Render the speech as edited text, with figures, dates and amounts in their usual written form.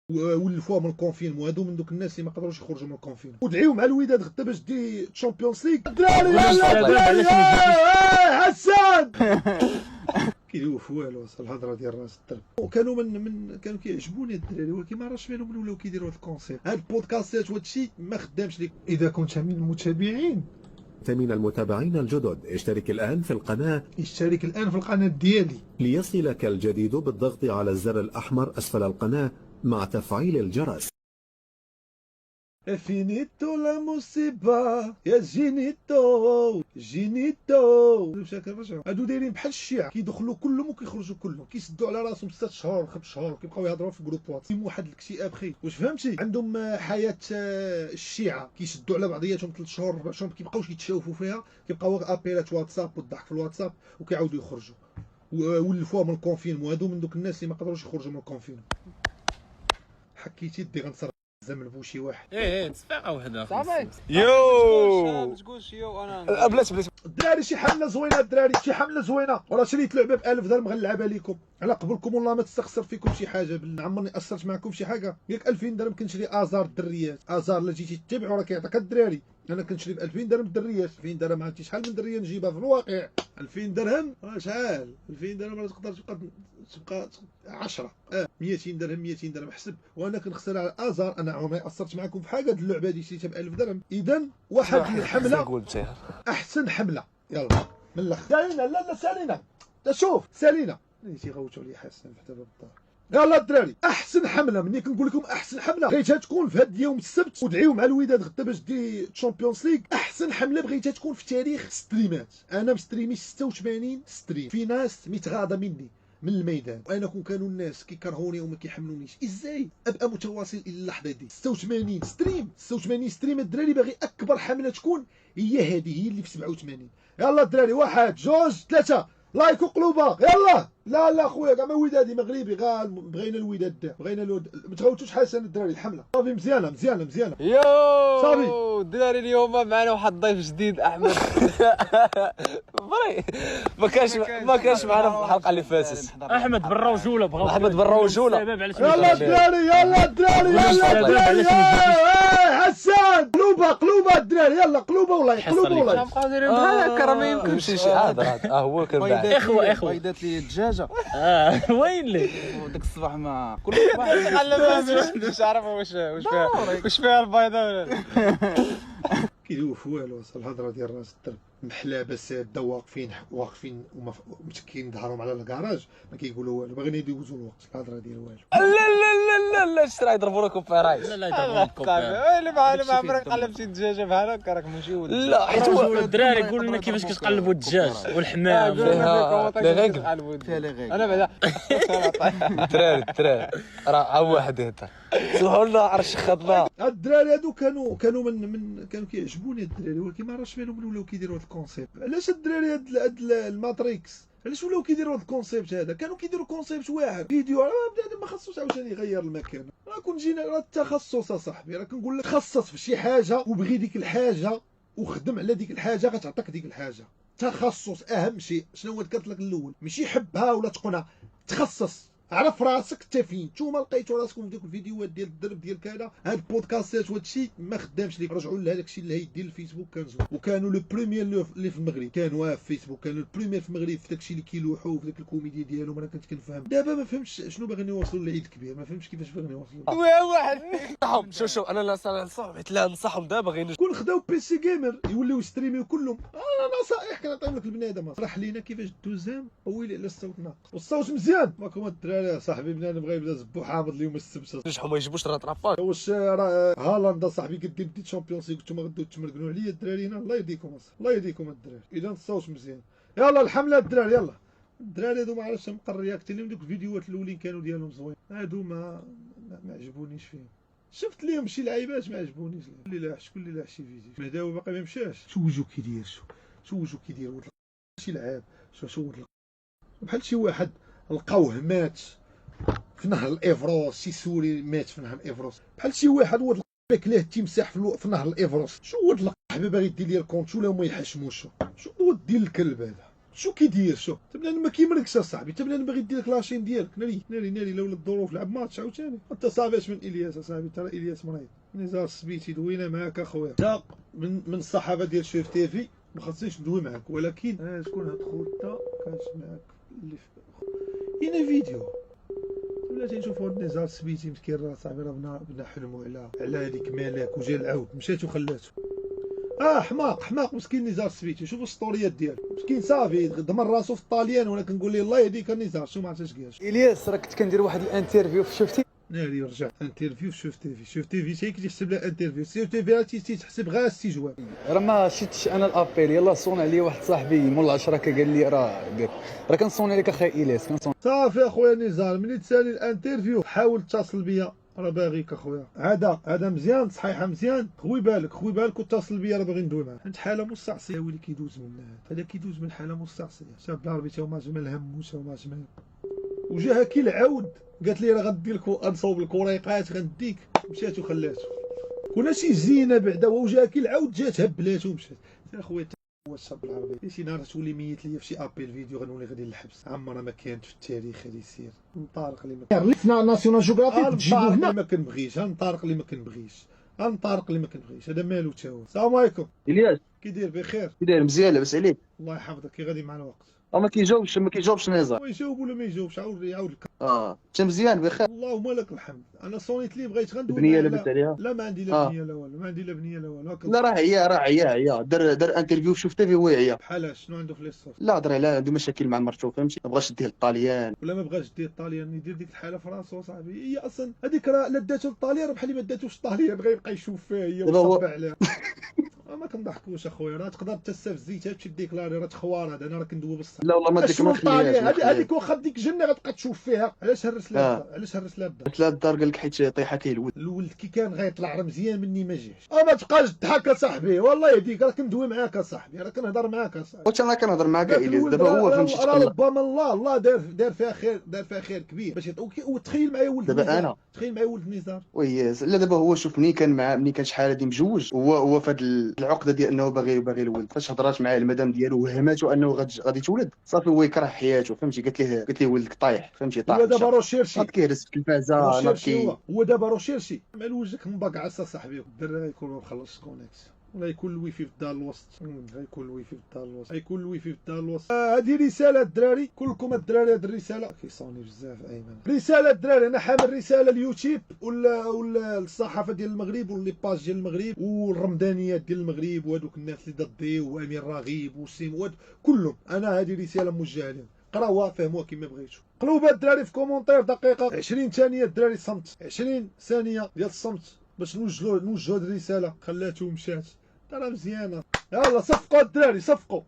ولفوها من الكونفينمون. هادو من دوك الناس اللي ما قدروش يخرجوا من الكونفينمون. ودعيو مع الوداد غدا باش دي تشامبيونز ليغ. الدراري يلاه الدراري حسان كيدويو في والو الهضره ديال راس الدرب. وكانوا كانوا كيعجبوني الدراري، ولكن ما عرفتش مالهم ولاو كيديروا هذا الكونسيبت. هاد البودكاستات وهذا الشيء ما خدامش ليك. اذا كنت من المتابعين من المتابعين الجدد اشترك الآن في القناة ديالي ليصلك الجديد بالضغط على الزر الأحمر أسفل القناة مع تفعيل الجرس. فينيتو لا موسيبا يا جينيتو هادو دايرين بحال الشيعة، كيدخلوا كلهم وكيخرجوا كلهم، كيسدوا على راسهم 6 شهور 5 شهور وكيبقاو يهضروا في جروبات. فيهم واحد الاكتئاب خي، واش فهمتي؟ عندهم حياة الشيعة، كيشدوا على بعضياتهم 3 شهور 4 شهور، ما كيبقاوش يتشاوفوا فيها، كيبقاو ابيلات واتساب والضحك في الواتساب وكيعاودوا يخرجوا. ولفوها من الكونفينمون. هادو من دوك الناس اللي ما قدروش يخرجوا من الكونفينمون. حكيتي دي غنصرف زعما بوشي واحد. تصفيقه وحده صافي يو ما تقولش يو انا بلاتي الدراري شي حمله زوينه، الدراري شي حمله زوينه. وراه شريت لعبه ب 1000 درهم غنلعبها لكم على قبلكم، والله ما تستخسر فيكم شي حاجه. عمرني اثرت معكم شي حاجه. ياك 2000 درهم كنشري ازار الدريات. ازار اللي جيتي تتبعوا راه كيعطيك الدراري. انا كنشري ب 2000 درهم الدريات. 2000 درهم عرفتي شحال من دريه نجيبها في الواقع؟ 2000 درهم شحال؟ 2000 درهم راه تقدر تبقى 10 200 درهم 200 درهم حسب. وانا كنخسر على ازار. انا عمري اثرت معكم في حاجه. اللعبه هذه شريتها ب 1000 درهم. اذا واحد الحمله احسن حمله. يلا من الاخر سالينا. لا سالينا شوف سالينا تيغوتوا لي حسن حتى بالدار. يلا الدراري احسن حمله. مني كنقول لكم احسن حمله بغيتها تكون في هذا اليوم السبت. ودعيو مع الوداد غدا باش دي تشامبيونز ليغ. احسن حمله بغيتها تكون في تاريخ ستريمات. انا مستريمي 86 ستريم. في ناس متغاضه مني من الميدان، وانا كانوا الناس كيكرهوني وما كيحملونيش. ازاي ابقى متواصل الى اللحظه دي؟ 86 ستريم. 86 ستريم الدراري. باغي اكبر حمله تكون هي هذه، هي اللي في 87. يلا الدراري 1 2 3 لايك وقلوبه. يلا لا خويا كاع ما ودادي مغربي غال. بغينا الوداد ما تغوتوش حسن الدراري. الحمله صافي مزيانه. يو صافي الدراري اليوم معنا واحد الضيف جديد احمد. فري ما كانش معنا في الحلقه اللي فاتت. احمد بالرجوله بغاو احمد بالرجوله. يلا الدراري حسان قلوبه الدراري. يلا قلوبه والله قلوبه. قادرين بحال هكا راه ما يمكنش. شي هذا هو كان اخوه ويدات لي الدجاجه. وين لي وداك الصباح ما كل صباح مش عارف واش فيها البيضه ولا كيدويو في والو الهضره ديال راس الدرب. محلابه ساده واقفين ومتكين ظهرهم على الكراج، ما كيقولوا والو. باغيين يدوزوا الوقت. الهضره ديال والو. لا شرا يضربوا لكم في رايس. لا يضربوكم صافي ما عمرك قلبتي الدجاجه بحال هكا راك ماشي ولد. لا حيت هو الدراري قولوا لنا كيفاش كتقلبوا الدجاج والحمام. لي غيك انا بعدا الدراري راه واحد هذا سمحوا لنا عرش خدنا. الدراري هادو كانوا كانوا كيعجبوني الدراري، ولكن ما عرفتش مالهم ولاو كيديروا هذا الكونسيبت. علاش الدراري هاد الماتريكس علاش ولاو كيديروا هذا الكونسيبت هذا؟ كانوا كيديروا كونسيبت واحد فيديو. راه بنادم ما خصوش عاوتاني يغير المكان. راه كون جينا راه التخصص اصاحبي. راه كنقول لك تخصص في شي حاجه وبغي ديك الحاجه وخدم على ديك الحاجه غتعطيك ديك الحاجه. تخصص اهم شيء. شنو هو ذكرت لك الاول؟ ماشي حبها ولا تقنها. تخصص. عرف راسك انت فين. نتوما لقيتوا راسكم في ديك الفيديوهات ديال الدرب ديال كذا. هاد البودكاستات وهذا الشيء ما خدامش ليك. رجعوا لهذاك الشيء اللي ديال الفيسبوك كان زوين. وكانوا لو بروميير اللي في المغرب. كانوا في فيسبوك كانوا البروميير في المغرب في داك الشيء اللي كيلوحوا في ديك الكوميديا ديالهم. انا كنت كنفهم. دابا ما فهمتش شنو باغيين يوصلوا للعيد الكبير. ما فهمتش كيفاش باغيين يوصلوا. واحد شوف انا نصاحبي لا نصحهم دابا غير كون خداو بيسي جيمر يوليو ستريميو كلهم. نصائح كنعطيهم لك البنادم. رح لينا كيفاش دوزام ويلي على الصوت ناقص والصوت مزيان. ماكم الدراري صاحبي بنادم بغا يبدا زبو حامض اليوم السبت. نجحوا ما يجيبوش راه طرافات. واش هالاند صاحبي كدير دي تشامبيونز ليغ نتوما غدو تمرقنوا عليا الدراري هنا. الله يهديكم الدراري. اذا الصوت مزيان. يلا الحمله الدراري. يلا الدراري هادو ما عرفتش نبقى الرياكت لهم. دوك الفيديوهات الاولين كانوا ديالهم زوين. هادو ما عجبونيش فيهم. شفت ليهم شي لعيبات ما عجبونيش. كل اللي لاح شي فيديو مهداوي باقي ما مشاش. شو وجهو كيدير ولد شي لعاب. شو ولد بحال شي واحد لقاوه مات في نهر الإيفروس. شي سوري مات في نهر الإيفروس. بحال شي واحد ولد باكلاه التمساح في نهر الإيفروس. شو ولد القحبه باغي دير لي الكونت ولا هما يحشموش. شو ولد ديال الكلب هذا. شو كيدير شو انت بنادم ما كيمركش اصاحبي، انت بنادم باغي دير لك لاشين ديالك ناري ناري ناري لولا الظروف لعب ماتش عاوتاني. انت صافيش من الياس اصاحبي، ترى الياس مريض. نزار السبيتي دوينا معاك اخويا، انت من الصحافه ديال شوف تيفي ما خصنيش ندوي معاك، ولكن شكون هاد خويا كانت معاك اللي هنا فيديو ولا تنشوفوا هاد نزار السبيتي مسكين راه صاحبي راه بنا حلموا على هذيك ملاك وجا العود مشات وخلاتو. حماق مسكين نزار سبيتي. شوفوا السطوريات ديالو مسكين صافي دمر راسو في الطاليان، وانا كنقول ليه الله يهديك النزار شو ما عرفتش كاش. الياس راه كنت كندير واحد الانترفيو في شفتي ناري رجع انترفيو شوف تيفي شي كيتحسب لها انترفيو، شوف تيفي راه تيتحسب غير استجواب. راه ما شفتش انا الابيل، يلاه صون عليا واحد صاحبي مول العشره قال لي راه كنصون عليك اخي الياس كنصون. صافي اخويا نزار ملي تسالي الانترفيو حاول تتصل بيا راه باغيك اخويا. هذا مزيان صحيحه مزيان، خوي بالك واتصل بيا راه باغي ندوي معاه. انت حاله مستعصيه ولي كيدوز من هذا كيدوز من حاله مستعصيه. شاف بالعربي تا هما جمال هم تا هما جمال وجاها كي العود قالت لي راه غندير لك نصوب لك وريقات غنديك، مشات وخلاتو. كنا شي زينه بعدا وجاها كي العود جات هبلاتو ومشات. يا خويا هو الشاب العربي شي نهار تولي ميت ليا في شي ابيل فيديو غنولي غادي للحبس. عمرها ما كانت في التاريخ هادي سير نطارق اللي ما ريفنا ناسيونال جوغرافي تجيبو اللي هنا. ما كنبغيش، نطارق اللي ما كنبغيش، نطارق اللي ما كنبغيش. هذا مالو تا هو. السلام عليكم. الياس كي داير بخير؟ كي داير مزيان لاباس عليك؟ الله يحفظك. كي غادي مع الوقت ما كيجاوبش نزار. هو يجاوب ولا ما يجاوبش يعاود لك. انت مزيان بخير؟ اللهم لك الحمد. انا صونيت لي بغيت غندوي بنيه معاه. لاباس عليها؟ لا ما عندي لا بنيه لا والو، ما عندي لا بنيه لا والو. لا راه عيا دار انترفيو في شفتي هو عيا. بحال شنو عنده في ليسور؟ لا هضر على عنده مشاكل مع مرتو فهمتي، ما بغاش يديه للطاليان ولا ما بغاش دير الطاليان يدير ديك الحاله في راسو صاحبي. هي اصلا هذيك راه لا داتو للطاليان بحال اللي ما داتوش الطاليان غيبقى يشوف فيها هي ويصب عليها. ما كنضحكوش اخويا، راه تقدر تستفزيتها تمشي ديكلاري راه تخوار. هذا انا راه كندوي بالصح. لا والله ما ديك ما خليهاش. هذيك واخا ديك جنه غتبقى تشوف فيها. علاش هرس لها علاش هرس لها لا الدار قال لك حيت طيحه كاين الولد كي كان غيطلع راه مزيان مني ما جاش. ما تبقاش تضحك اصاحبي والله يهديك، راه كندوي معاك اصاحبي، راه كنهضر معاك اصاحبي. واش انا كنهضر معاك الياس دابا هو فهمتي راه ربما الله دار فيها خير كبير باش وتخيل معايا ولد دابا انا تخيل معايا ولد نزار وياس. لا دابا هو شوف منين كان شحال هادي مجوج هو في هاد العقده ديال انه باغي الولد. فاش هضرات معاه المدام ديالو وهماتو انه غادي تولد صافي هو يكره حياته فهمتي. قالت ليه ولدك طايح فهمتي طايح. هو دابا روشيرشي كيهرس في التلفازه هو دابا روشيرشي مال وجهك مبقعص صاحبي. الدري غيكون مخلص كونيكس ولا يكون الويفي في الدار الوسط. غيكون الويفي في الدار الوسط في الدار الوسط. هذه رساله الدراري كلكم الدراري. هذه الرساله كيصوني بزاف ايمن. رساله الدراري انا حامل رساله اليوتيوب ولا الصحافه ديال المغرب ولي باج ديال المغرب والرمضانيات ديال المغرب وهذوك الناس اللي ضدي وامير راغب وسيم كلهم. انا هذه رساله موجهه لهم، قراوها فهموها كما بغيتو. قلوبها الدراري في كومونتير دقيقه 20 ثانيه الدراري صمت 20 ثانيه ديال الصمت باش نوجهوا هذه الرساله. خلاتو مشات راه مزيانه. يلا صفقوا الدراري صفقوا.